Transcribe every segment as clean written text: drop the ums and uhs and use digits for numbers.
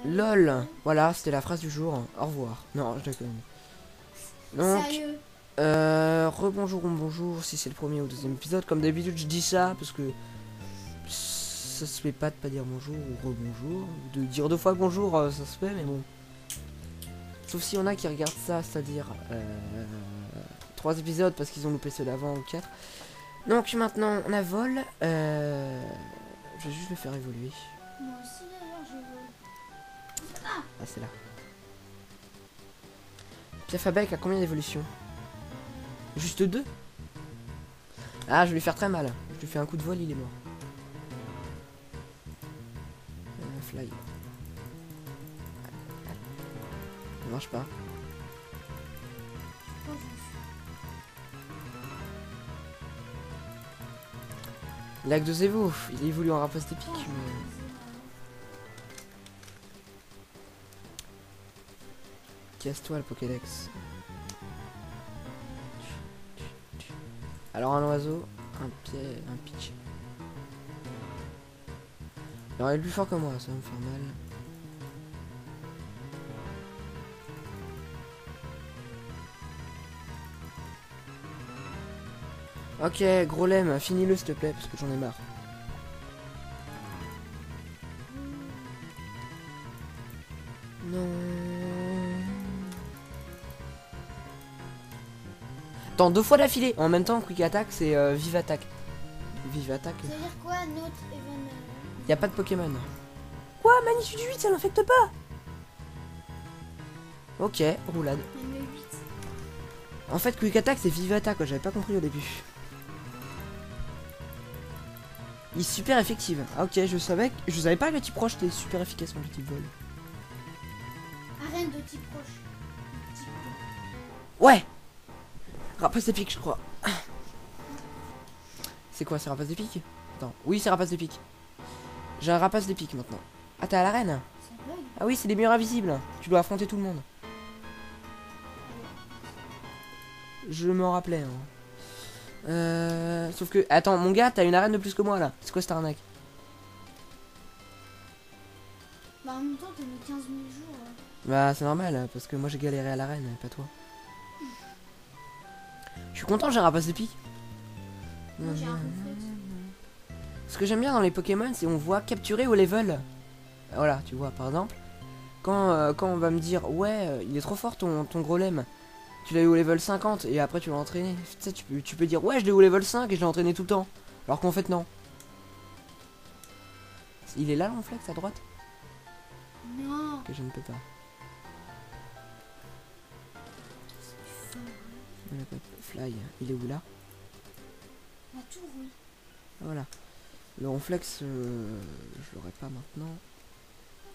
LOL. Voilà, c'était la phrase du jour. Au revoir. Non, je déconne. Donc, Sérieux. rebonjour ou bonjour si c'est le premier ou deuxième épisode. Comme d'habitude, je dis ça parce que ça se fait pas de pas dire bonjour ou rebonjour. De dire deux fois bonjour, ça se fait, mais bon. Sauf s'il y en a qui regardent ça, c'est-à-dire 3 épisodes parce qu'ils ont loupé ceux d'avant ou 4. Donc maintenant, on a vol. Je vais juste le faire évoluer. Moi aussi d'ailleurs je veux. Ah, c'est là. Piafabec a combien d'évolutions? Juste 2? Ah, je vais lui faire très mal. Je lui fais un coup de vol, il est mort. Fly. Ça marche pas. Oh, je suis- Il a que 2 évos. Il évolue en rapace d'épique. oh, Mais... Casse-toi le Pokédex. Alors un oiseau, un pied, un pitch. Alors il est plus fort que moi, ça va me faire mal. Ok, gros lemme, finis-le s'il te plaît, parce que j'en ai marre. Non. Attends, 2 fois d'affilée. En même temps, Quick Attack, c'est Vive Attack. Vive Attack. Ça veut dire quoi, Note Even Y a pas de Pokémon. Quoi, magnitude 8, ça l'infecte pas. Ok, roulade. Même le 8. En fait, Quick Attack, c'est Vive Attack, j'avais pas compris au début. Il est super effective. Ah ok, je savais pas que le type roche était super efficace contre le type vol. Arène de type proche. Type Ouais. Rapace d'épique, je crois. C'est quoi, c'est rapace d'épique? Attends, oui, c'est rapace d'épique. J'ai un rapace d'épique maintenant. Ah, t'es à l'arène? ça bug. Ah oui, c'est des murs invisibles. Tu dois affronter tout le monde. Je m'en rappelais. Hein. Sauf que, attends, mon gars, t'as une arène de plus que moi là. C'est quoi cette arnaque? Bah en même temps t'as mis 15 000 jours. Bah, c'est normal, parce que moi j'ai galéré à l'arène, pas toi. Je suis content, j'ai un rapace d'épique. Moi j'ai un réflexe. Ce que j'aime bien dans les Pokémon, c'est on voit capturer au level. Voilà, tu vois, par exemple, quand on va me dire, ouais, il est trop fort ton gros lemme. Tu l'as eu au level 50 et après tu l'as entraîné. Tu sais, tu peux dire, ouais, je l'ai eu au level 5 et je l'ai entraîné tout le temps. Alors qu'en fait, non. Il est là, l'Onflex, à droite? Non. Que je ne peux pas. Fly, il est où là? La tour, oui. Voilà. Le Ronflex, je l'aurai pas maintenant.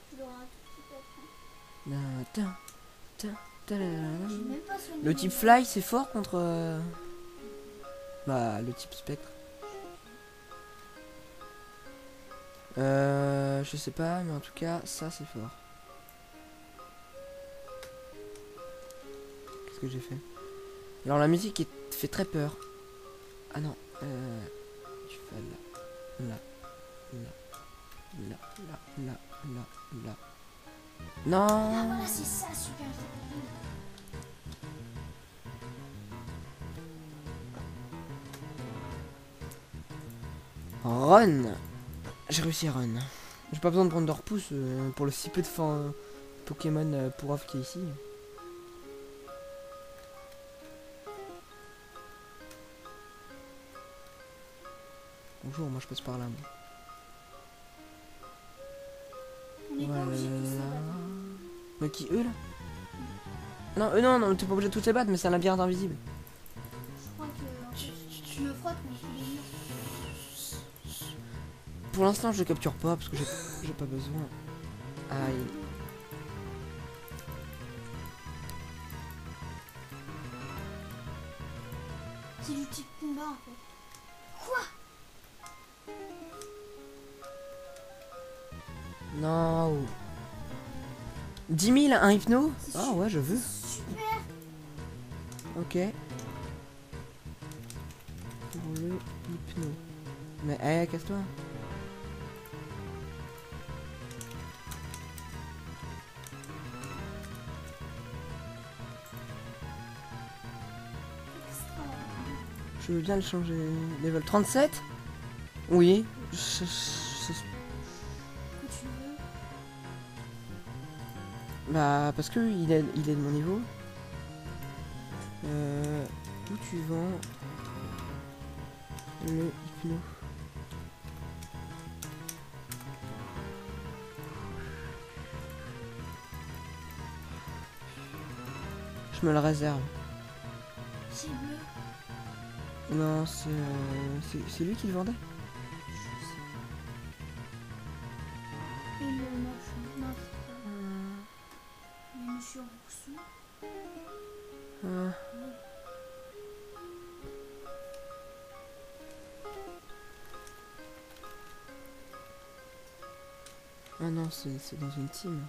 Tu l'auras un tout petit peu après. J'ai J'ai même pas soigné. Le type Fly, c'est fort contre... Bah, le type Spectre. Je sais pas, mais en tout cas, ça c'est fort. Qu'est-ce que j'ai fait? Alors la musique fait très peur. Ah non, tu fais là, là, là. Ah Non. voilà, c'est ça, super. Run. J'ai réussi à run. J'ai pas besoin de prendre de repousse pour le si peu de Pokémon pour off qui est ici. Bonjour, moi je passe par là. Moi. On n'est pas obligé de tous se battre. Mais qui, eux là? Non, eux non, t'es pas obligé de tous les battre, mais c'est un labyrinthe invisible. Je crois que en fait, tu me frottes contre les murs. Pour l'instant, je le capture pas parce que j'ai pas besoin. Aïe. C'est du type combat en fait. Quoi? Non. 10 000, un hypno? Ah ouais, je veux. Super. Ok. Pour le hypno. Mais, casse-toi. Je veux bien le changer. Level 37? Oui. Pourquoi tu veux? Bah parce que il est de mon niveau. Où tu vends le hypno? Je me le réserve. C'est bleu. Non, c'est lui qui le vendait? Je sais pas. Et le machin. Non, c'est pas. Mais monsieur Rousseau. Ah. Ah non, c'est dans une team.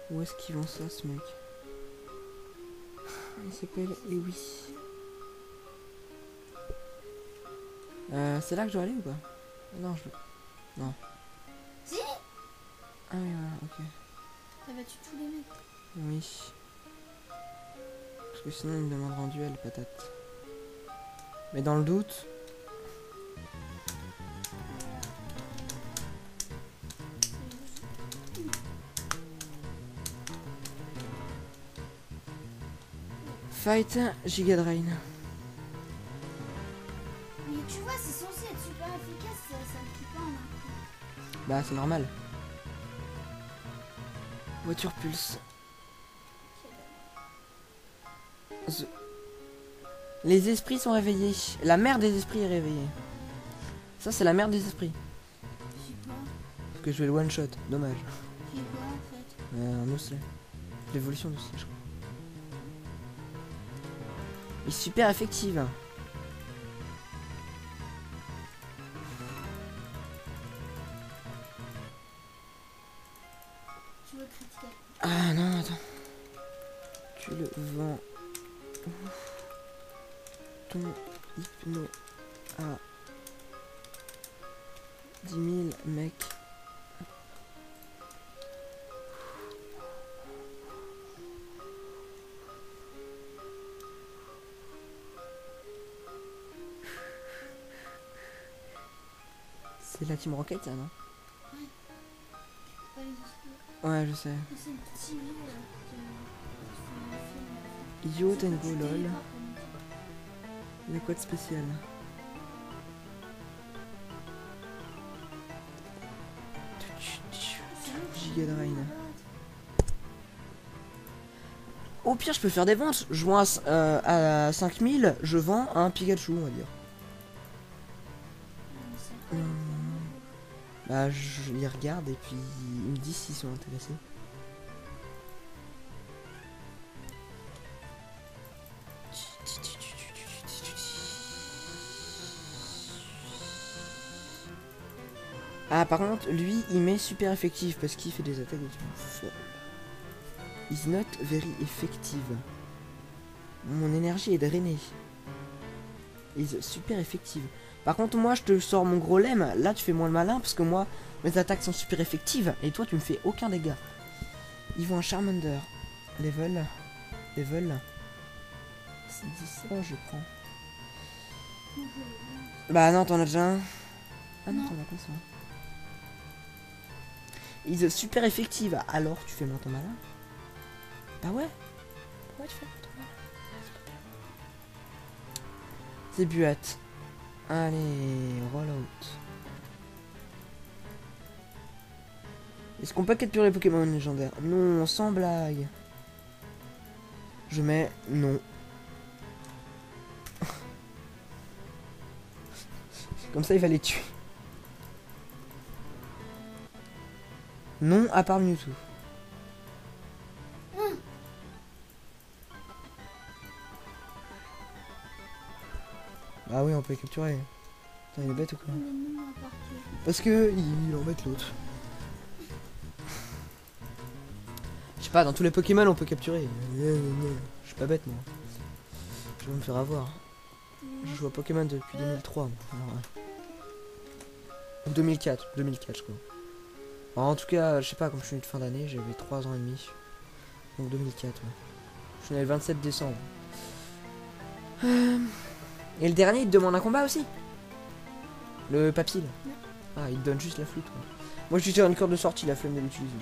Où est-ce qu'ils vend ça, ce mec? Il s'appelle Louis. C'est là que je dois aller ou pas? Non, je... Non. Si. Ah oui, voilà, ok. T'as battu tous les mecs. Oui. Parce que sinon, il me demandera un duel, patate. Mais dans le doute... Fight Giga Drain. Mais tu vois, c'est censé être super efficace, ça le tue pas en un coup. Bah, c'est normal. Voiture pulse. Les esprits sont réveillés. La mère des esprits est réveillée. Ça, c'est la mère des esprits. Je sais pas. Parce que je vais le one shot. Dommage. C'est quoi en fait? Un osselet. L'évolution d'osselet, je crois. Il est super effective. Tu veux critiquer? Ah non, attends. Tu le vends où? Ton hypno à 10 000 mec. C'est la Team Rocket, ça, non? Pas les esprits. Ouais, je sais. Mais c'est le petit vieux de Yo, film. Tango, lol. Le code spécial. Giga Drain. Au pire, je peux faire des ventes. Je vends à 5000, je vends un Pikachu, on va dire. Bah, je les regarde et puis ils me disent s'ils sont intéressés. Ah, par contre, lui, il met super effectif parce qu'il fait des attaques de type fort. Is not very effective. Mon énergie est drainée. Is super effective. Par contre, moi, je te sors mon gros lemme. Là, tu fais moins le malin parce que moi, mes attaques sont super effectives et toi, tu me fais aucun dégât. Ils vont un Charmander. Level. C'est 10. Oh, je prends. Bah non, t'en as déjà un. Ah non, t'en as pas ça. Is super effective. Alors, tu fais moins ton malin. Bah ouais. Pourquoi tu fais moins ton malin? C'est buette. Allez, roll out. Est-ce qu'on peut capturer les Pokémon légendaires? Non, sans blague. Je mets non. Comme ça, il va les tuer. Non, à part Mewtwo. Ah oui, on peut les capturer. Putain, il est bête ou quoi? Parce que il embête l'autre. Je sais pas, dans tous les Pokémon on peut capturer. Je suis pas bête moi. Je vais me faire avoir. Je joue à Pokémon depuis 2003. Moi. Alors, ouais. Ou 2004 je crois. Alors, en tout cas, je sais pas, comme je suis né de fin d'année, j'avais 3 ans et demi. Donc 2004, ouais. Je suis né le 27 décembre. Et le dernier, il te demande un combat aussi. Le papy, là. Non. Ah, il te donne juste la flûte. Ouais. Moi, je suis sur une corde de sortie, la flemme de l'utiliser.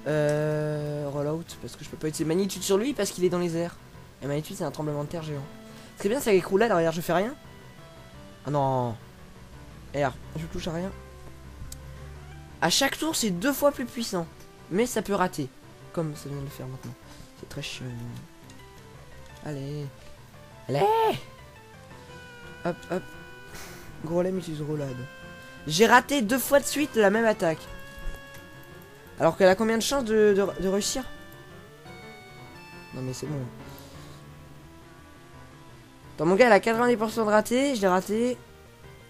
Rollout, parce que je peux pas utiliser magnitude sur lui parce qu'il est dans les airs. Et magnitude, c'est un tremblement de terre géant. Ce qui est bien, c'est avec roulade, regarde, je fais rien. Ah non. R, je touche à rien. À chaque tour, c'est 2 fois plus puissant. Mais ça peut rater. Comme ça vient de le faire maintenant. C'est très chiant. Allez. Allez. Hop, hop. Gros lemme utilise roulade. J'ai raté 2 fois de suite la même attaque. Alors qu'elle a combien de chances de réussir? Non mais c'est bon. Attends, mon gars, elle a 90% de raté. Je l'ai raté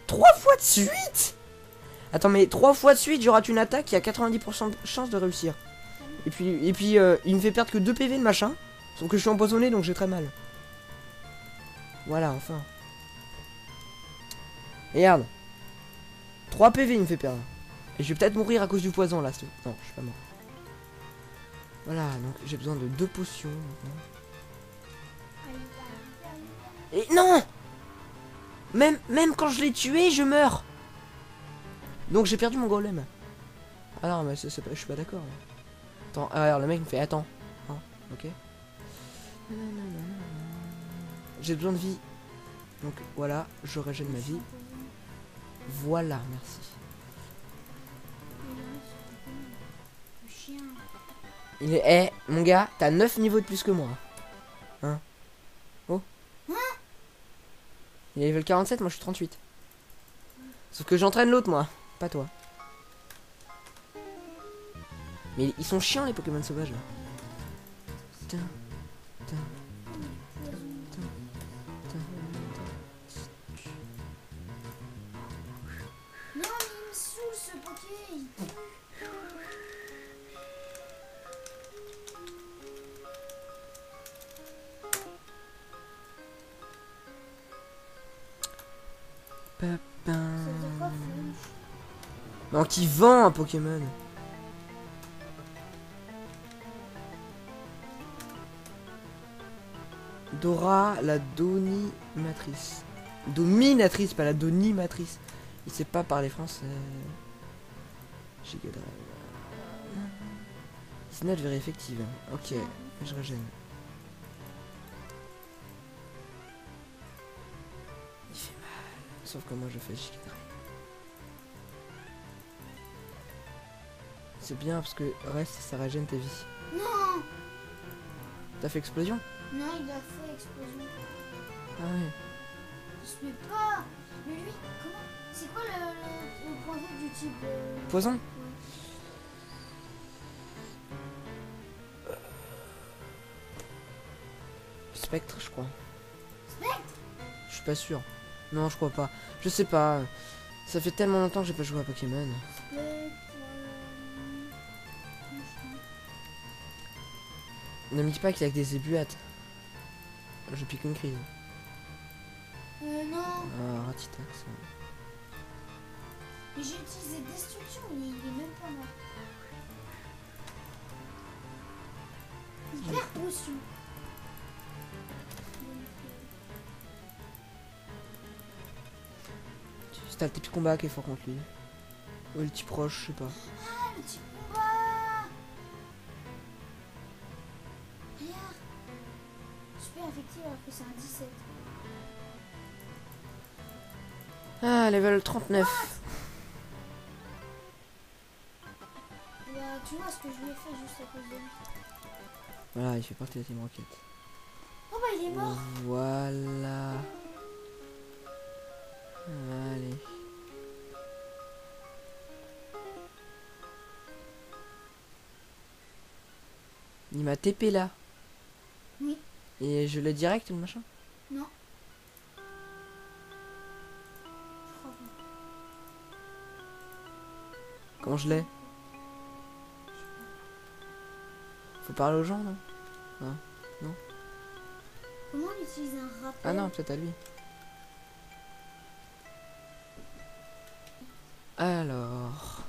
3 fois de suite. Attends, mais 3 fois de suite, je rate une attaque qui a 90% de chance de réussir. Et puis il me fait perdre que 2 PV le machin. Sauf que je suis empoisonné, donc j'ai très mal. Voilà, enfin. Et regarde. 3 PV il me fait perdre. Et je vais peut-être mourir à cause du poison là. Non, je suis pas mort. Voilà, donc j'ai besoin de 2 potions maintenant. Et non! Même quand je l'ai tué, je meurs. Donc j'ai perdu mon golem. Ah non, mais je suis pas d'accord. Attends, alors le mec me fait attends. Hein, ok. J'ai besoin de vie. Donc voilà, je régène ma vie. Voilà, merci. Il est... Eh, mon gars, t'as 9 niveaux de plus que moi. Hein? Oh. Il est level 47, moi je suis 38. Sauf que j'entraîne l'autre, moi. Pas toi. Mais ils sont chiants, les Pokémon sauvages, là. Tiens. Tiens. Non, mais il me saoule ce Poké. Donc il vend un Pokémon. Dora, la Donimatrice. Dominatrice, pas la Donimatrice. Il sait pas parler français. Giga Drive. C'est not very effective. Ok, je régène. Il fait mal. Sauf que moi je fais Giga Drive. C'est bien parce que reste, ça régène ta vie. Non. T'as fait explosion? Non, il a fait explosion. Ah ouais. Je sais pas. Mais lui, comment? C'est quoi le point faible du type Poison? Ouais. Spectre, je crois. Spectre? Je suis pas sûr. Non, je crois pas. Je sais pas. Ça fait tellement longtemps que j'ai pas joué à Pokémon. Spectre. Ne me dis pas qu'il y a que des ébuates. Je pique une crise. Non. Ah, Ratitax. Mais j'ai utilisé destruction, mais il est même pas mort. Hyper potion. C'est le type combat qui est fort contre lui. Ou le type proche, je sais pas. Ah, le petit combat. Regarde. Super effectif alors que c'est un 17. Ah, level 39. Bah, tu vois ce que je lui ai fait juste à cause de lui. Voilà, il fait partie de la Team Rocket. Oh bah il est mort. Voilà. Allez. Il m'a TP là. Oui. Et je l'ai direct ou le machin? Non. Je crois pas. Comment je l'ai? Faut parler aux gens, non? Comment on utilise un rappel? Ah non, peut-être à lui. Alors...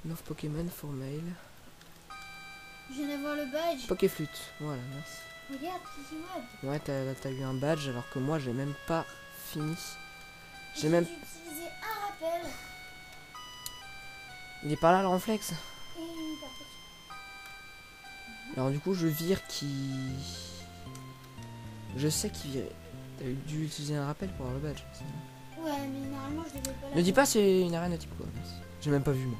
Love Pokémon for mail. Je viens d'avoir le badge. Pokéflute, voilà, merci. Regarde, Kiki Web. Ouais, t'as eu un badge alors que moi j'ai même pas fini. J'ai J'ai même. dû utiliser un rappel Il est pas là le réflexe. et une hyperpotion. Alors du coup je vire qui. Je sais qui virait. T'as dû utiliser un rappel pour avoir le badge. Ouais, mais normalement je devais pas Ne dis pas c'est une arène de type quoi. J'ai même pas vu moi.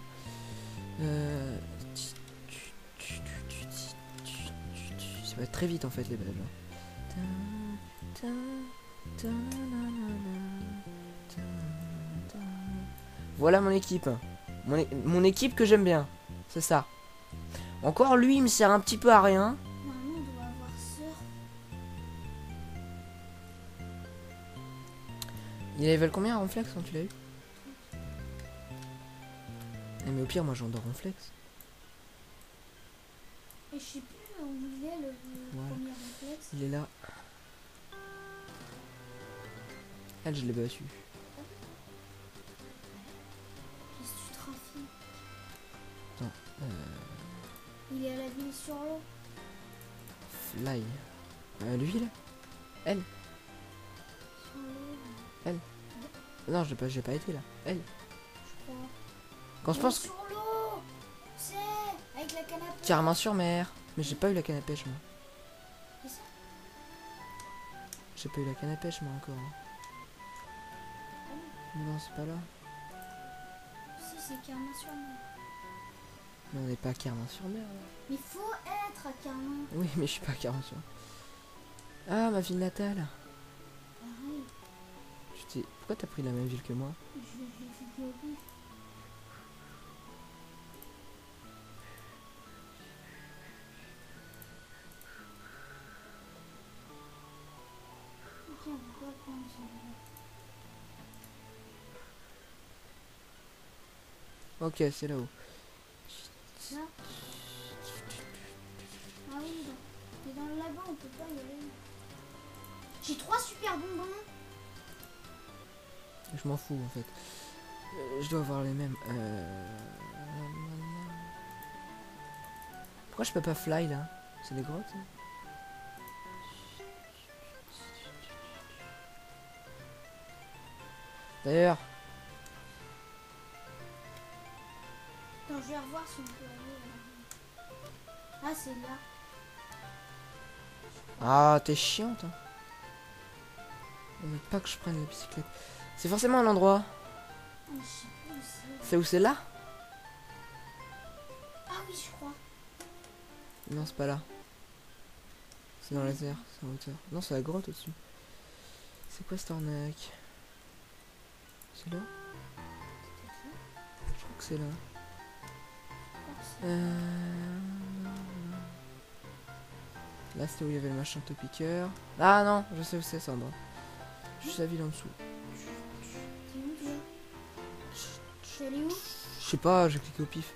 Ça va être très vite en fait les badges. Voilà mon équipe. Mon équipe que j'aime bien. C'est ça. Encore lui il me sert un petit peu à rien. Normalement on doit avoir sœur. Il est level combien Ronflex quand tu l'as eu? Eh, mais au pire moi j'en dors Ronflex. Et je sais plus où il est le Voilà. premier réflexe. Il est là. Elle je l'ai battu. Qu'est-ce que tu trafiques? Attends. Il est à la ville sur l'eau. Fly. Lui là. Elle. Sur l'eau. Non j'ai pas été là. Elle. Je crois. Quand je Il est pense sur l'eau. C'est avec la canne à pêche. Carmin sur mer. Mais j'ai pas eu la canne à pêche moi. C'est ça. J'ai pas eu la canne à pêche moi encore. Non c'est pas là. Si, c'est Carmin sur mer. Mais on n'est pas à Carmin sur mer là. Mais faut être à Carmin. Oui mais je suis pas à Carmin sur mer. Ah ma ville natale. Pareil. Pourquoi t'as pris la même ville que moi? Je fais que au pif. Ok, on peut pas prendre ça. Ok c'est là-haut. Là. Ah oui, mais dans le lagon on peut pas y aller. J'ai 3 super bonbons. Je m'en fous en fait. Je dois avoir les mêmes. Pourquoi je peux pas fly là? C'est des grottes hein. D'ailleurs, Attends, je vais revoir si on peut aller. Ah, c'est là. ah t'es chiante hein. On veut pas que je prenne la bicyclette. C'est forcément un endroit. Ah, mais je sais plus où c'est. C'est où c'est là? Ah oui, je crois. Non c'est pas là. C'est dans les airs, c'est en hauteur. Non c'est la grotte au-dessus. C'est quoi cette arnaque? C'est là? Je crois que c'est là. Là c'était où il y avait le machin topiqueur. Ah non, je sais où c'est ça, endroit. Juste la ville en dessous. T'es où, toi? Je suis allée où? Je sais pas, j'ai cliqué au pif.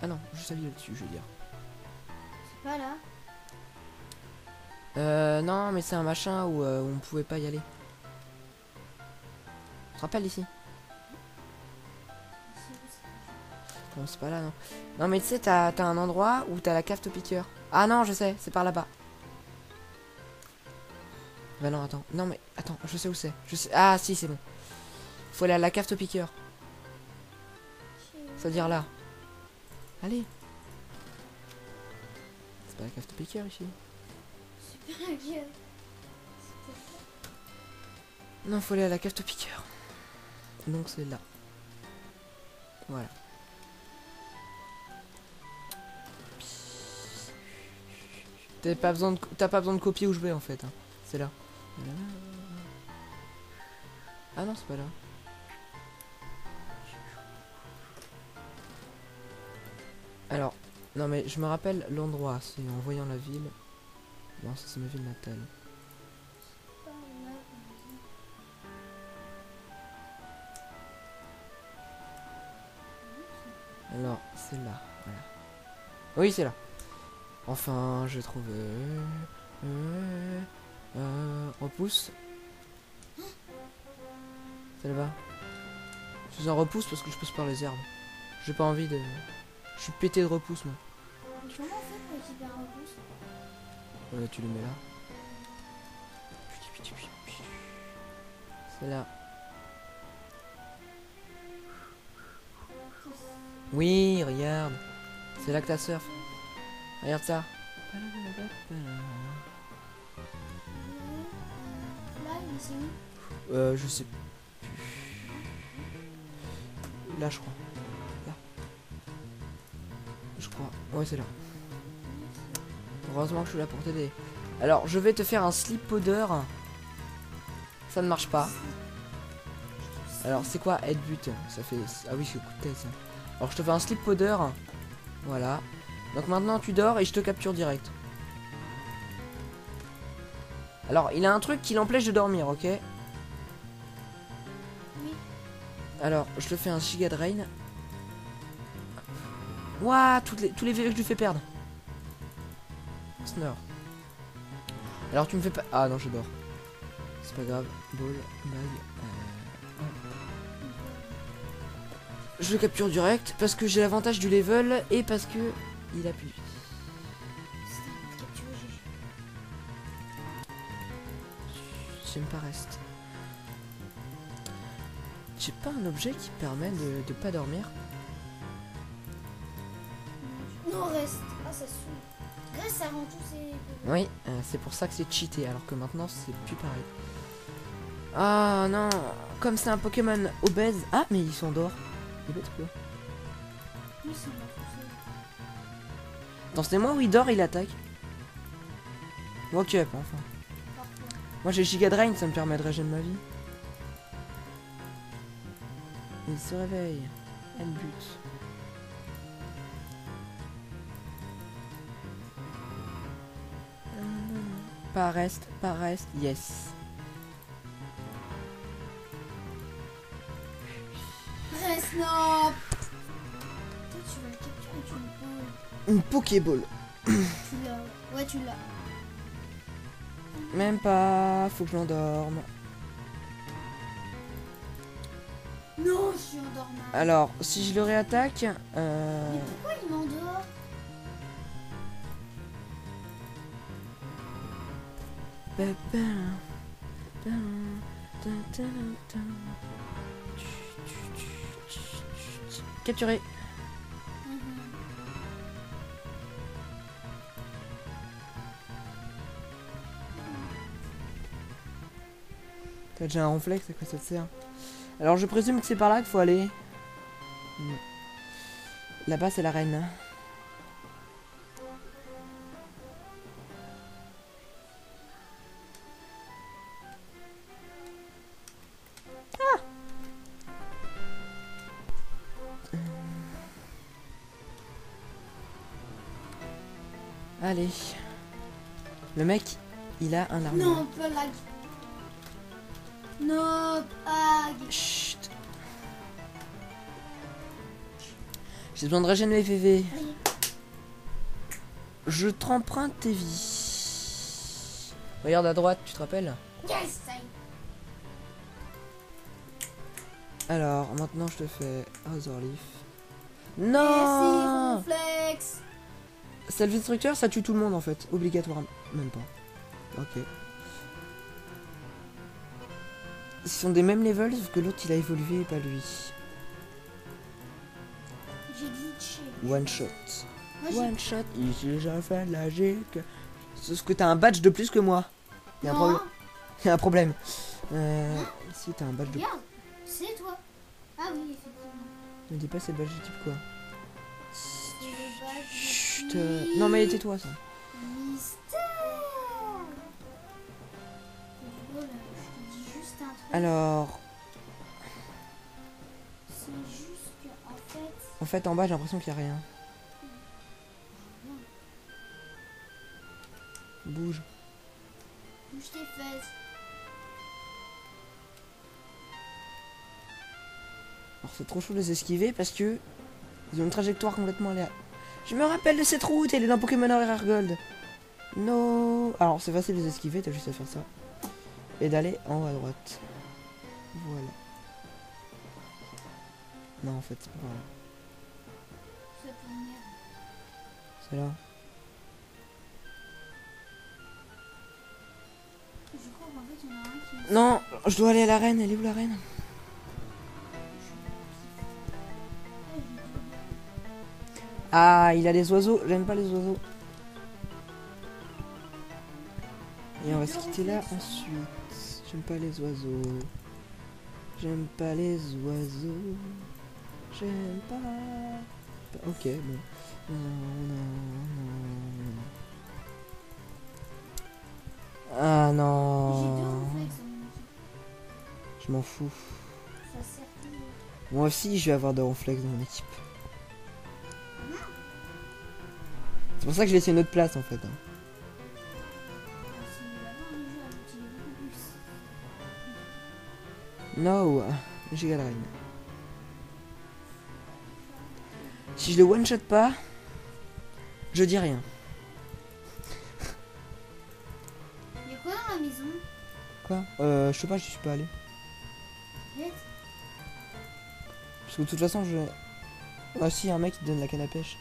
Ah non, juste la ville au-dessus, je veux dire. C'est pas là. Non, mais c'est un machin où on pouvait pas y aller. Tu te rappelles ici? C'est où, c'est Non, c'est pas là, non. Non, mais tu sais, t'as un endroit où t'as la cave topiqueur. Ah non, je sais, c'est par là-bas. Bah non, attends. Non, mais attends, je sais où c'est. Je sais. Ah si, c'est bon. Faut aller à la cave topiqueur. Ça veut dire là. Allez. C'est pas la cave topiqueur ici. super gueule. Non, faut aller à la cave topiqueur. Donc c'est là. Voilà. T'as pas besoin de copier où je vais en fait. Hein. C'est là. Ah non, c'est pas là. Alors, non mais je me rappelle l'endroit, c'est en voyant la ville. Non, ça c'est ma ville natale. Pas là, Alors, c'est là, voilà. Oui, c'est là. Enfin, j'ai trouvé. Repousse. C'est là-bas. Je fais un repousse parce que je pousse par les herbes. J'ai pas envie de. Je suis pété de repousse, moi. Comment on fait pour équiper un reboost? Tu le mets là. C'est là. Oui, regarde. C'est là que t'as surf. Regarde ça. Là, il c'est où? Je sais plus. Là, je crois. Là. Je crois. Ouais, c'est là. Heureusement que je suis là pour t'aider. Alors, je vais te faire un slip powder. Ça ne marche pas. Alors, c'est quoi headbutt? Ça fait... Ah oui, c'est coup de tête, ça. Alors, je te fais un slip powder. Voilà. Donc maintenant, tu dors et je te capture direct. Alors, il a un truc qui l'empêche de dormir, ok? Oui. Alors, je te fais un giga drain. Ouah, tous les VE que je lui fais perdre. Snore. Alors, tu me fais pas... Ah non, je dors. C'est pas grave. Ball, bag. Je le capture direct parce que j'ai l'avantage du level et parce que il a plus de vie. J'aime pas reste. J'ai pas un objet qui permet de pas dormir. Non, reste. Ah, ça saoule. Reste, ça rend tous ces... Oui, c'est pour ça que c'est cheaté alors que maintenant c'est plus pareil. Ah non, comme c'est un Pokémon obèse. Ah, mais il s'endort. Il est bête quoi. Oui, c'est bon, tout seul. Attends, c'est moi où il dort, il attaque. Ok, enfin. Parfois. Moi j'ai Giga Drain, ça me permet de régénérer ma vie. Il se réveille. Elle bute. Pas reste, yes. Reste, non. Toi, tu vas le capturer, tu le peux. Une Pokéball. Tu l'as. Ouais, tu l'as. Même pas, faut que je l'endorme. Non, je suis endormie. Alors, si je le réattaque, Mais pourquoi il m'endort? Capturé. T'as déjà un réflexe, à quoi ça te sert? Alors je présume que c'est par là qu'il faut aller. Là-bas c'est la reine. Ah. Allez. Le mec, il a un arme. Non, pas lag. Non, lag. Chut. J'ai besoin de régénérer VV. Allez. Je t'emprunte tes vies. Regarde à droite, tu te rappelles? Yes, ça y est. Alors, maintenant je te fais Razorleaf. Merci, Non! Ronflex. Self-destructeur, ça tue tout le monde en fait. Obligatoirement. Même pas. Ok. Ils sont des mêmes levels, sauf que l'autre il a évolué et pas lui. J'ai glitché. One shot. Moi, j'ai... One shot, ici j'ai fait de la gigue. Sauf que t'as un badge de plus que moi. Y'a un Non, problème. Y'a un problème. Si t'as un badge de plus. regarde, c'est toi. Ah oui, effectivement. Ne dis pas c'est le badge de type quoi. C'est le badge Chut. de... Non mais tais-toi ça. Mystère. Voilà, je te dis juste un truc. Alors, C'est juste que, en fait en bas j'ai l'impression qu'il y a rien. Bouge. bouge tes fesses. Alors c'est trop chaud de les esquiver parce que ils ont une trajectoire complètement aléatoire. Je me rappelle de cette route, elle est dans Pokémon Rare Gold. No. Alors c'est facile de les esquiver, t'as juste à faire ça. Et d'aller en haut à droite. Voilà. Non en fait c'est pas par là. Ça peut venir. C'est là. Je crois qu'en fait, il y en a un qui... Non, je dois aller à la reine. Elle est où la reine? Ah, il a les oiseaux. J'aime pas les oiseaux. Et on va se quitter là ensuite. J'aime pas les oiseaux. J'aime pas les oiseaux. J'aime pas. Ok, bon. Ah J'ai deux non. réflexes en même temps. Je m'en fous. Ça sert plus. Moi aussi, je vais avoir de réflexes dans mon équipe. C'est pour ça que je laisse une autre place en fait. Hein. C'est vraiment un jeu à l'utiliser beaucoup plus. No, j'ai galéré. Si je le one shot pas, je dis rien. Il y a quoi dans la maison? Quoi? Je sais pas, je suis pas allé. Vite. Parce que de toute façon, je. Ah si, un mec qui te donne la canne à pêche.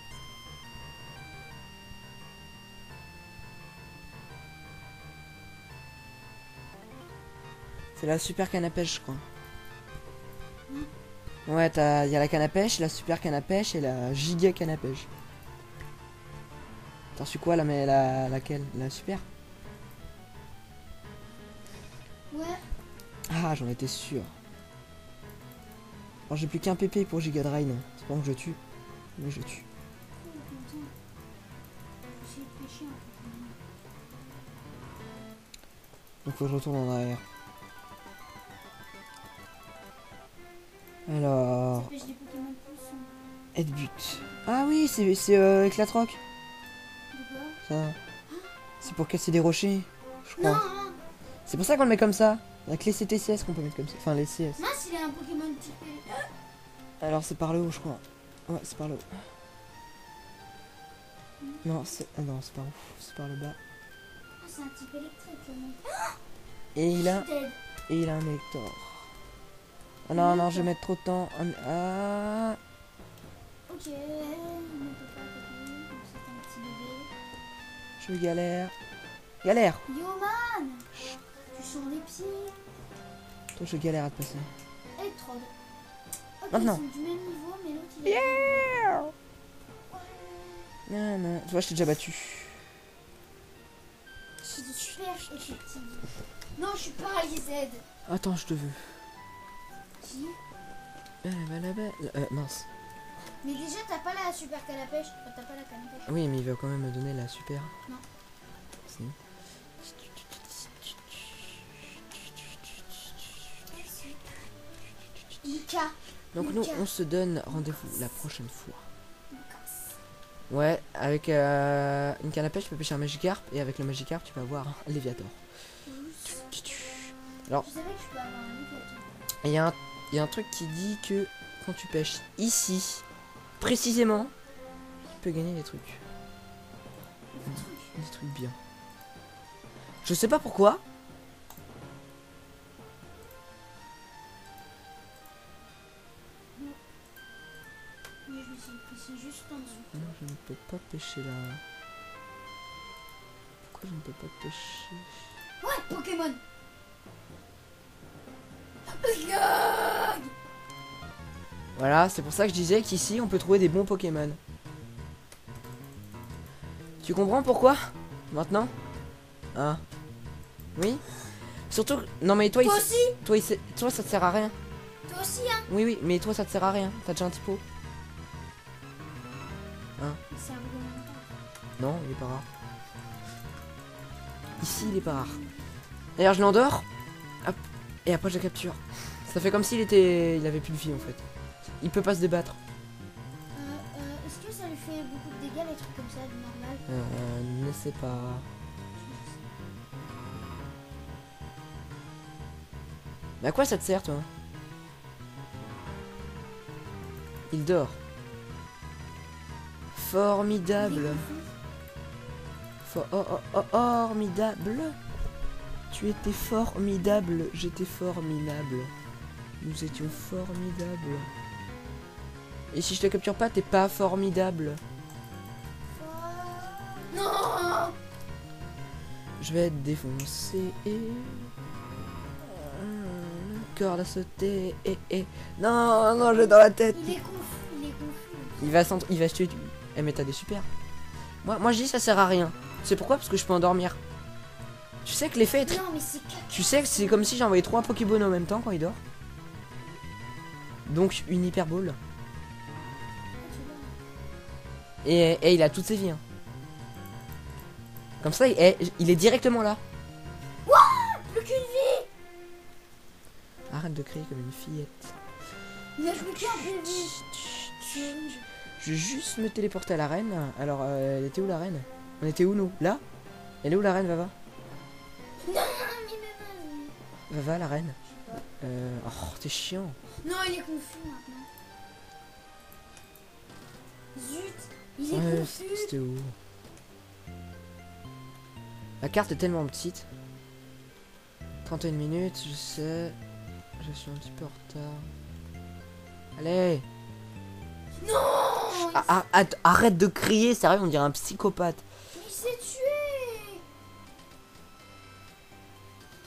C'est la super canne à pêche, je crois. Ouais, il y a la canne à pêche, la super canne à pêche et la giga canne à pêche. T'as reçu quoi là, mais laquelle? La super? Ouais. Ah, j'en étais sûr. Alors j'ai plus qu'un PP pour Giga Drain. C'est pas que je tue, mais je tue. Oh, putain. J'ai pêché un peu. Donc faut que je retourne en arrière. Alors, Ça pêche des Pokémon plus. aide but. Ah oui, c'est éclatroc. De quoi? Ça. C'est pour casser des rochers, je Non, crois. non. C'est pour ça qu'on le met comme ça. Il y a que les CTCS qu'on peut mettre comme ça. Enfin, les CS. Mince, il a un Pokémon type. Alors, c'est par le haut, je crois. Ouais, c'est par le haut. Non, c'est. Ah non, c'est par où? C'est par le bas. Ah, c'est un type électrique. Et il a. Dead. Et il a un Elector. Oh non, non, je vais mettre trop de temps. Ah. Ok, il ne peut pas attaquer, donc c'est un petit bébé. Je galère. Galère. Yo man, tu sens les pieds. Toi, je galère à te passer. Electrode. Ok, Maintenant. ils sont du même niveau, mais l'autre il est... Yeah. Ouais. Non, non. Tu vois, je t'ai déjà battu. C'est super effectif. Non, je suis paralysée. Attends, je te veux. Qui? Mince. Mais déjà, t'as pas la super canne à pêche. T'as pas la canne à pêche. Oui, mais il va quand même me donner la super. Non. Si. Lucas. Donc nous, Lucas. on se donne rendez-vous la prochaine fois. Lucas. Ouais, avec une canne à pêche, tu peux pêcher un Magikarp. Et avec le Magikarp, tu peux avoir un Léviator. Alors, Je savais que je peux avoir un Léviator. il y a un truc qui dit que quand tu pêches ici, précisément, tu peux gagner des trucs. Des trucs bien. Je sais pas pourquoi. Mais je me suis pris juste en dessous. Non, je ne peux pas pêcher là. Pourquoi je ne peux pas pêcher? Ouais, Pokémon. Regarde. Voilà, c'est pour ça que je disais qu'ici on peut trouver des bons Pokémon. Tu comprends pourquoi? Maintenant? Hein? Oui? Surtout, non mais toi, Toi aussi. toi ça te sert à rien. Toi aussi, hein. Oui, oui, mais toi ça te sert à rien. T'as déjà un typo. C'est un Pokémon. Non, il est pas rare. Ici, il est pas rare. D'ailleurs, je l'endors. Hop. Et après, je la capture. Ça fait comme s'il était... Il avait plus de vie, en fait. Il peut pas se débattre. Est-ce que ça lui fait beaucoup de dégâts, les trucs comme ça, du normal? Ne sais pas. Mais à quoi ça te sert, toi? Il dort. Formidable. Formidable. Tu étais formidable. J'étais formidable. Nous étions formidables. Et si je te capture pas, t'es pas formidable. Je vais être défoncé. Corde à sauter. Non, non, j'ai dans la tête. Il est confus, il est confus. Il va se tuer. Eh, mais t'as des super. Moi je dis ça sert à rien. C'est pourquoi? Parce que je peux endormir. Tu sais que l'effet est très... Non, mais c'est caca. Tu sais que c'est comme si j'envoyais 3 Pokéball en même temps quand il dort. Donc une Hyper Ball. Et il a toutes ses vies. Hein. Comme ça, il est directement là. Plus qu'une vie. Arrête de crier comme une fillette. Il a joué qu'un PV. Je vais juste me téléporter à l'arène. Alors, elle était où la reine? On était où nous? Là? Elle est où la reine, Vava? Non, mais Vava, la reine? Oh, t'es chiant. non, il est confus maintenant. Zut, il est Ouais, confus. c'était où? La carte est tellement petite. 31 minutes, je sais. Je suis un petit peu en retard. Allez! Non, Arrête de crier, sérieux, on dirait un psychopathe. il s'est tué.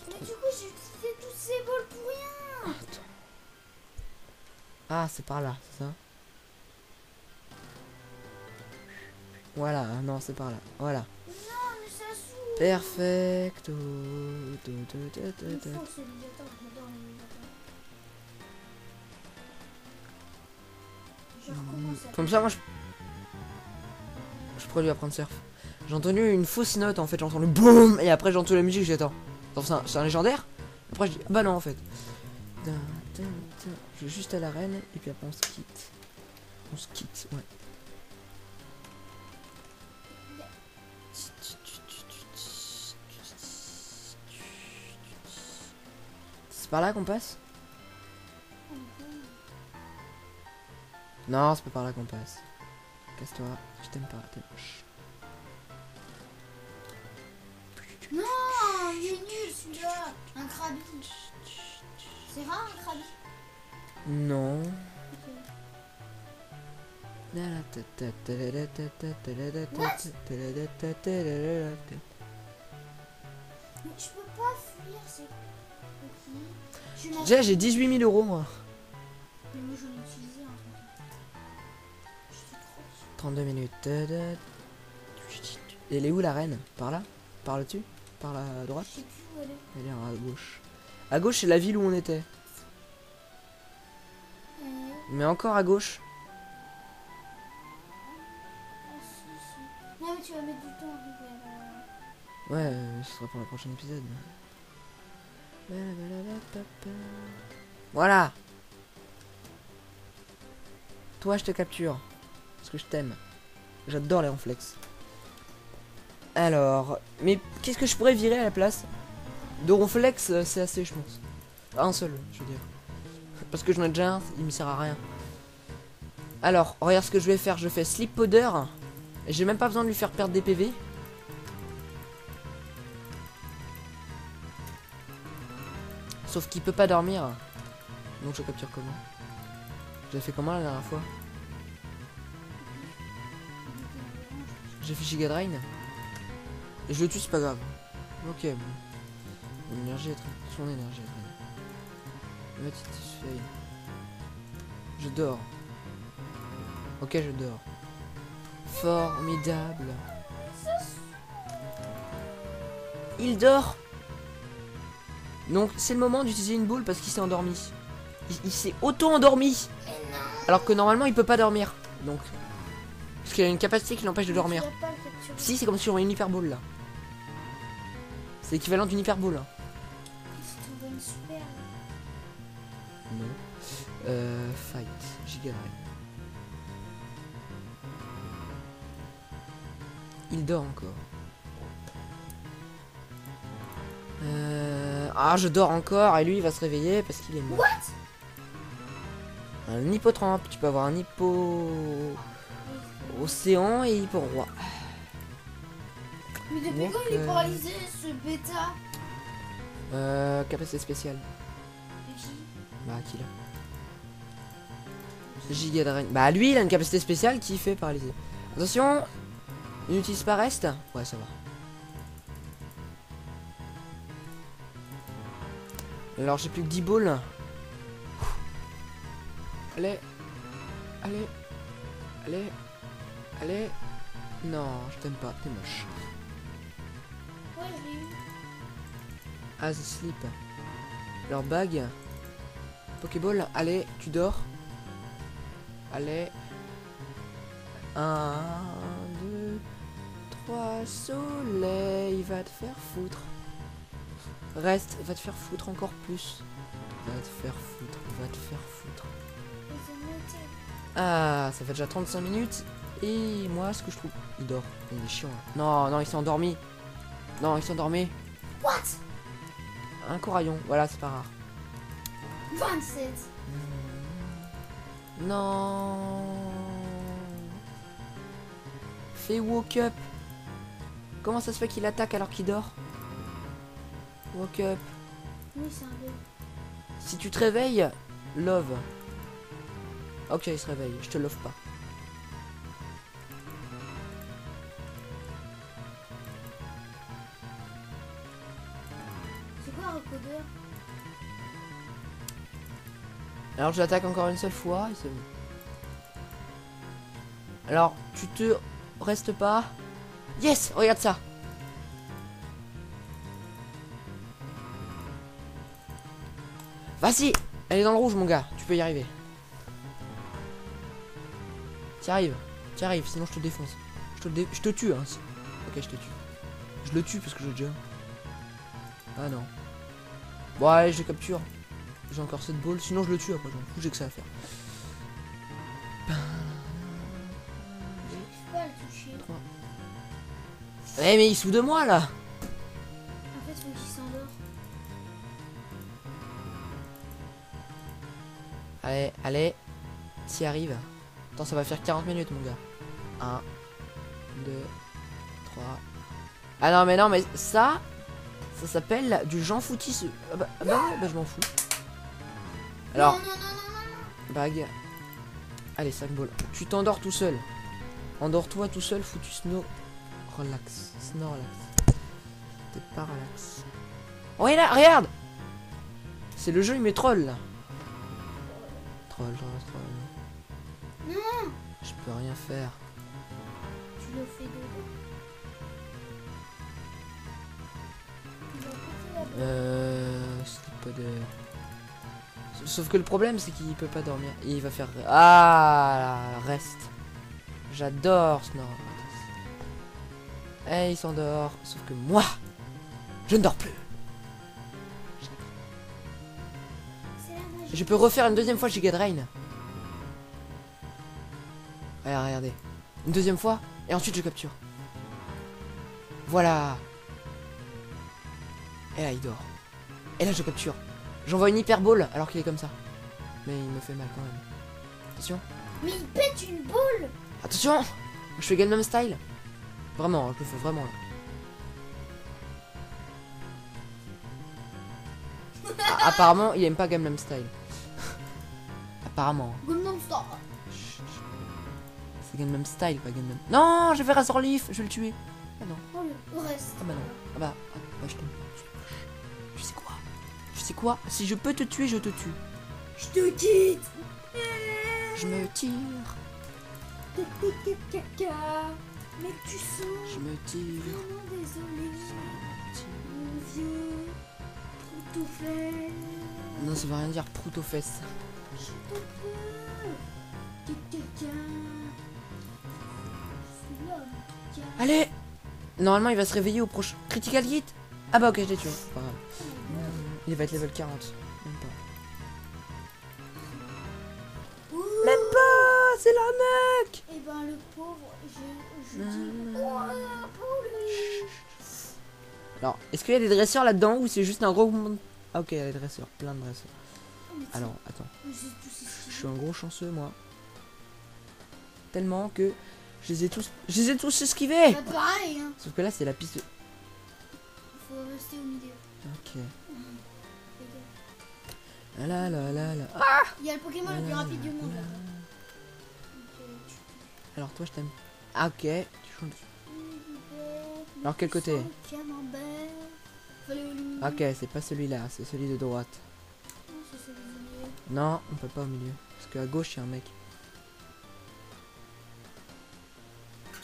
Mais du coup, j'ai utilisé tous ces balles pour rien. Ah, c'est par là, c'est ça? Voilà, non, c'est par là. Voilà. Non, mais ça saoule. Perfecto. Il faut ce Léviathan, j'adore les Léviathans. Je recommence à... Comme ça, moi, je pourrais lui apprendre surf. J'ai entendu une fausse note, en fait. J'ai entendu BOUM! Et après, j'ai entendu la musique, j'ai dit, attends. C'est un légendaire? Après, je dis, bah non, en fait. Je vais juste à l'arène, et puis après, on se quitte. On se quitte, ouais. C'est par là qu'on passe? Non, c'est pas par là qu'on passe. Casse-toi, je t'aime pas, t'es moche. Non, il est nul celui-là. Un Krabi. C'est rare un Krabi. Non. Mais je peux pas fuir, c'est... Ok. Déjà, j'ai 18 000 €, moi. Mais moi, j'en ai utilisé un truc. Je suis trop... 32 minutes. Et elle est où la reine? Par là? Par là-dessus? Par la droite? Je sais plus où elle est. Elle est à gauche. À gauche, c'est la ville où on était. Mais encore à gauche. Ah, si. Non, mais tu vas mettre du temps à arriver à la... Ouais, ce sera pour le prochain épisode. Voilà. Toi, je te capture. Parce que je t'aime. J'adore les réflexes. Alors, mais qu'est-ce que je pourrais virer à la place? De Ronflex, c'est assez, je pense. Un seul, je veux dire. Parce que j'en ai déjà un, il me sert à rien. Alors, regarde ce que je vais faire. Je fais Sleep Powder. Et j'ai même pas besoin de lui faire perdre des PV. Sauf qu'il peut pas dormir. Donc je capture comment? J'ai fait comment la dernière fois? J'ai fait Giga Drain. Et je le tue, c'est pas grave. Ok, bon. Mon énergie est très... Son énergie est très... Satisfait. Je dors. Ok, je dors. Formidable. Il dort. Donc c'est le moment d'utiliser une boule parce qu'il s'est endormi. Il s'est auto-endormi. Alors que normalement il peut pas dormir. Donc... Parce qu'il a une capacité qui l'empêche de dormir. Tu vas pas le capturer. Si, c'est comme si on avait une hyper boule là. C'est l'équivalent d'une hyper boule. Si tu me donnes super. Non. Fight. Giga Drain. Il dort encore. Ah, je dors encore et lui il va se réveiller parce qu'il est mort. What? Un hippotrampe. Tu peux avoir un hippo... Océan et hippo roi. Mais depuis Donc, quand il est paralysé ce bêta? Capacité spéciale. Qui? Bah, qui là? Giga Drain. Bah, lui, il a une capacité spéciale qui fait paralyser. Attention! Il n'utilise pas reste? Ouais, ça va. Alors j'ai plus que 10 balles. Allez. Allez. Allez. Allez. Non, je t'aime pas, t'es moche. Ouais, je l'ai eu. Ah, c'est slip. Alors bague. Pokéball, allez, tu dors. Allez. 1, 2, 3, soleil, va te faire foutre. Reste, va te faire foutre encore plus. Va te faire foutre, va te faire foutre. Ah, ça fait déjà 35 minutes. Et moi, ce que je trouve... Il dort, il est chiant. Là. Non, non, il s'est endormi. Non, il s'est endormi. What? Un coraillon, voilà, c'est pas rare. 27. Non. Fais woke up. Comment ça se fait qu'il attaque alors qu'il dort? Woke up. Oui, c'est un bébé. Si tu te réveilles, love. Ok, il se réveille, je te love pas. C'est quoi un recodeur? Alors je l'attaque encore une seule fois et c'est bon. Alors, tu te restes pas. Yes, regarde ça. Vas-y, elle est dans le rouge mon gars, tu peux y arriver. T'y arrives, sinon je te défonce. Je te tue hein. Ok, je te tue. Je le tue parce que je déjà. Ah non. Bon allez, je le capture. J'ai encore cette balle, sinon je le tue après, j'en fous, j'ai que ça à faire. Je peux pas le toucher. 3. Eh mais il se fout de moi là. En fait, faut qu'il s'endort. Allez, allez. T'y arrives. Attends, ça va faire 40 minutes mon gars. 1, 2, 3. Ah non mais ça s'appelle du Jean Foutis. Ah bah je m'en fous. Alors, Non, non, non, non, non. bague. Allez, 5 balles. Tu t'endors tout seul. Endors-toi tout seul, foutu snow. Relax. Snow relax. T'es pas relax. Oh, regarde. C'est le jeu, il met troll là. Troll. Non. Je peux rien faire. Tu le fais dodo. Il va péter la boîte. C'est pas de... Sauf que le problème c'est qu'il peut pas dormir. Et il va faire... Ah, reste. J'adore Snore. Et il s'endort. Sauf que moi, je ne dors plus. C'est la magie. Je peux refaire une deuxième fois Giga Drain. Regardez. Une deuxième fois. Et ensuite je capture. Voilà. Et là il dort. Et là je capture. J'envoie une hyper ball alors qu'il est comme ça. Mais il me fait mal quand même. Attention. Mais il pète une boule. Attention. Je fais Gangnam Style. Vraiment, je le fais vraiment là. Apparemment, il aime pas Gangnam Style. Apparemment. Gangnam Style. Chut, chut. C'est Gangnam Style, pas Gangnam... Non, je vais Razor Leaf, je vais le tuer. Ah non. Oh, le reste. Ah bah non. Ah bah je t'aime pas. Tu sais quoi? Tu sais quoi? Si je peux te tuer, je te tue. Je te quitte. Je me tire. Caca. Mais tu sens. Je me tire. Vraiment désolé. Mon vieux. Protoufel. Non, ça veut rien dire, prout aux fesses. Je te peux. Caca. Je suis l'homme. Caca. Allez. Normalement, il va se réveiller au prochain... Critical Hit. Ah bah ok, je l'ai tué. C'est pas grave. Il va être level 40. Même pas. Ouh. Même pas. C'est l'arnaque. Et ben le pauvre, je dis. Oh, pour lui. Alors, est-ce qu'il y a des dresseurs là-dedans ou c'est juste un gros... Ah ok, il y a des dresseurs, plein de dresseurs. Alors, attends. Je suis un gros chanceux, moi. Tellement que je les ai tous esquivés. Bah, pareil, hein. Sauf que là, c'est la piste... Faut rester au milieu. Ok. Fais gaffe. Là. Il y a le Pokémon le plus rapide du monde. Alors, toi, je t'aime. Ah, ok. Tu chantes. Alors, quel côté? Ok, c'est pas celui-là, c'est celui de droite. Non, on peut pas au milieu. Parce qu'à gauche, il y a un mec.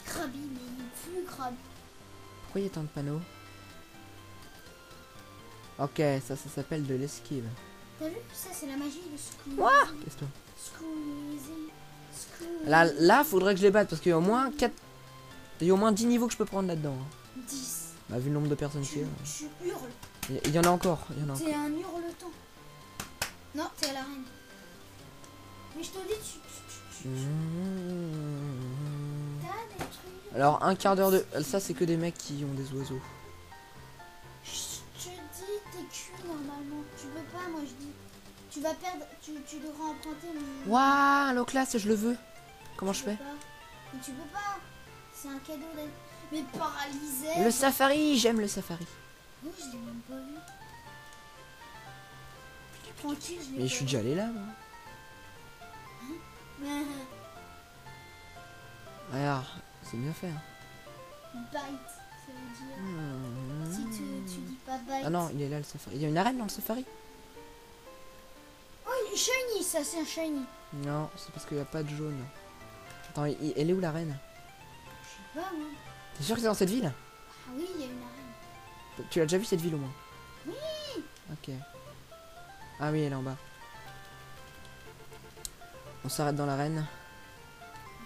Krabi, mais il est plus Krabi. Pourquoi il y a tant de panneaux? Ok, ça s'appelle de l'esquive. T'as vu? Ça, c'est la magie de Squeezie. Ouah, qu'est-ce que Squeezie. Squeezie. là, faudrait que je les batte parce qu'il y a au moins 4. Il y a au moins 10 niveaux que je peux prendre là-dedans. 10. Bah, vu le nombre de personnes qu'il y a. Tu hurles. Il y en a encore. Il y en a encore. T'es un hurleton. Non, t'es à l'arène. Mais je te dis, t'as des trucs. Alors, un quart d'heure de. Ça, c'est que des mecs qui ont des oiseaux. Je te dis, t'es cuit normalement. Tu peux pas, moi je dis. Tu vas perdre. Tu devras emprunter mon. Waouh, l'eau classe, je le veux. Comment je Tu peux fais? pas. Mais tu peux pas. C'est un cadeau d'être. Mais paralysé. Le safari, j'aime le safari. Oh, je l'ai même pas vu. Tranquille, je l'ai Mais pas je suis vu. déjà allé là, moi. Regarde, c'est bien fait. Hein. Bite, ça veut dire. Si tu dis pas bite. Ah non, il est là le safari. Il y a une arène dans le safari? Oh, il est shiny, ça c'est un shiny. Non, c'est parce qu'il n'y a pas de jaune. Attends, elle est où l'arène? Je sais pas, moi. T'es sûr que c'est dans cette ville? Ah oui, il y a une arène. Tu l'as déjà vu cette ville au moins? Oui. Ok. Ah oui, elle est en bas. On s'arrête dans l'arène.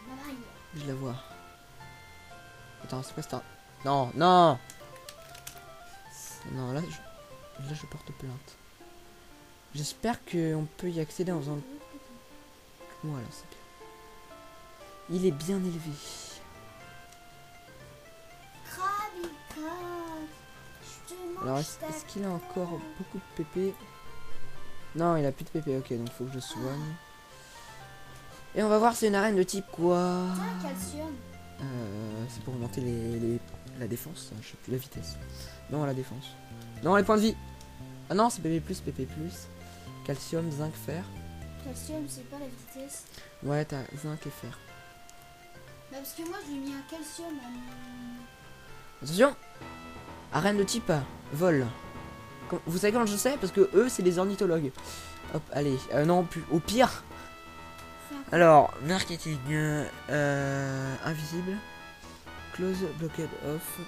Bye. Je la vois. Attends, c'est quoi ça? Non, non. Non, là je porte plainte. J'espère qu'on peut y accéder en faisant... Voilà, c'est bien. Il est bien élevé. Krabi, Krab. Je te mange Alors, est-ce qu'il a encore beaucoup de PP? Non, il a plus de PP, ok, donc faut que je soigne. Et on va voir c'est une arène de type quoi? Tiens, calcium. C'est pour monter la défense, je sais plus, la vitesse. Non, la défense. Non, les points de vie. Ah non, c'est PP+, PP+. Calcium, zinc, fer. Calcium, c'est pas la vitesse. Ouais, t'as zinc et fer. Bah, parce que moi, je lui ai mis un calcium à mon. Attention! Arène de type vol. Vous savez comment je sais? Parce que eux, c'est les ornithologues. Hop, allez. Non, plus. Au pire. Alors, marketing. Invisible. Close, blockade, off.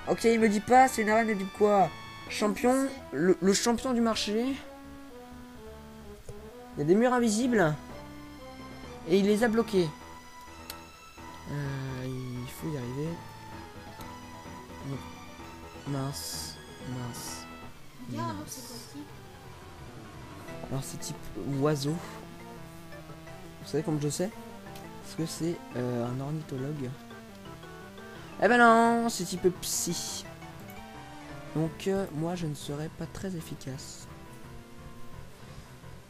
Ok, il me dit pas, c'est une arène de type quoi? Champion. Le champion du marché. Il y a des murs invisibles. Et il les a bloqués. Il faut y arriver. Mince, mince. Regarde, alors, c'est quoi ce type? Alors c'est type oiseau. Vous savez comment je sais? Parce que c'est un ornithologue. Eh ben non, c'est type psy. Donc moi je ne serai pas très efficace.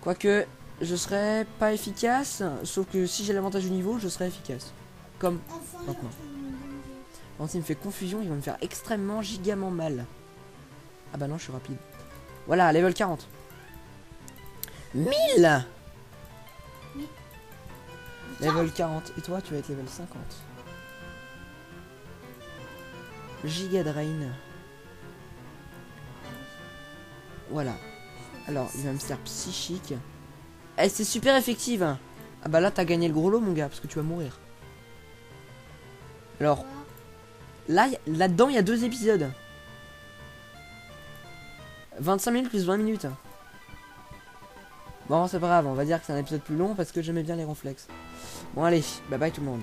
Quoique je serai pas efficace, sauf que si j'ai l'avantage du niveau, je serai efficace. Comme Enfin, maintenant. il Quand il me fait confusion, il va me faire extrêmement gigamment mal. Ah bah non, je suis rapide. Voilà, level 40. 1000. Oui. Level 40. Et toi, tu vas être level 50. Giga Drain. Voilà. Alors, il va me faire psychique. Eh, c'est super effective. Hein. Ah bah là, t'as gagné le gros lot, mon gars, parce que tu vas mourir. Alors, là-dedans, il y a 2 épisodes. 25 minutes plus 20 minutes. Bon, c'est pas grave, on va dire que c'est un épisode plus long parce que j'aimais bien les ronflex. Bon, allez, bye bye tout le monde.